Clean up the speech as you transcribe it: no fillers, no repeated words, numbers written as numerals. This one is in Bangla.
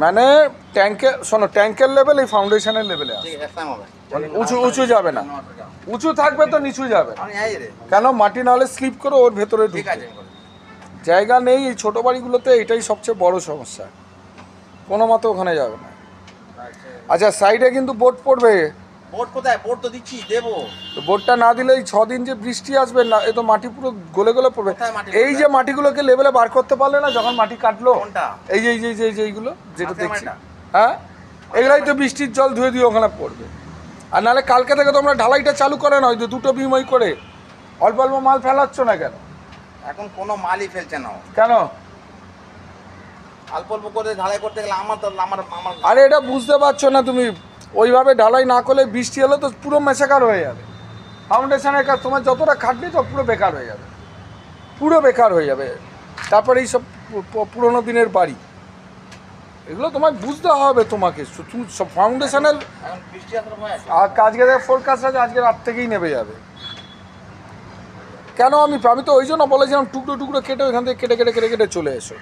মানে ট্যাঙ্কের, শোনো, ট্যাঙ্কের লেভেল এই ফাউন্ডেশনের লেভেলে আছে, উঁচু উঁচু যাবে না, উঁচু থাকবে তো নিচু যাবে না। কেন? মাটি নাহলে স্লিপ করে ওর ভেতরে ঢুকে জায়গা নেই। এই ছোটো বাড়িগুলোতে এটাই সবচেয়ে বড় সমস্যা, কোনো মতে ওখানে যাবে না। আচ্ছা, সাইডে কিন্তু বোর্ড পড়বে। বোর্ড কোথায়? বোর্ড তো দিচ্ছি, দেবো। বোর্ডটা না দিলে এই 6 দিন যে বৃষ্টি আসবে না, এ তো মাটি পুরো গলে গলে পড়বে। এই যে মাটিগুলোকে লেভেলে বার করতে পারলে না যখন মাটি কাটলো, এই যে এইগুলো যেটা দেখছি, হ্যাঁ, এগুলাই তো বৃষ্টির জল ধুয়ে দিয়ে ওখানে পড়বে। আর নাহলে কালকে থেকে তোমরা ঢালাইটা চালু করে নয় তো, দুটো বিম ওই করে অল্প অল্প মাল ফেলাচ্ছ না কেন? এখন কোনো মালই ফেলছে না। কেন? অল্প অল্প করে ঢালাই করতে গেলে আমার আরে এটা বুঝতে পারছো না তুমি? ওইভাবে ঢালাই না করলে বৃষ্টি হলে তো পুরো মেশাকার হয়ে যাবে। ফাউন্ডেশনের কাজ তোমার যতটা খাটনি তো পুরো বেকার হয়ে যাবে, পুরো বেকার হয়ে যাবে। তারপরে এই সব পুরোনো দিনের বাড়ি, এগুলো তোমায় বুঝতে হবে। তোমাকে তুমি সব ফাউন্ডেশনের আর আজকে ফোরকাস্ট আছে, আজকে রাত থেকেই নেমে যাবে। কেন? আমি তো ওই জন্য বলেছিলাম টুকরো টুকরো কেটে ওইখান থেকে কেটে কেটে কেটে কেটে চলে এসো।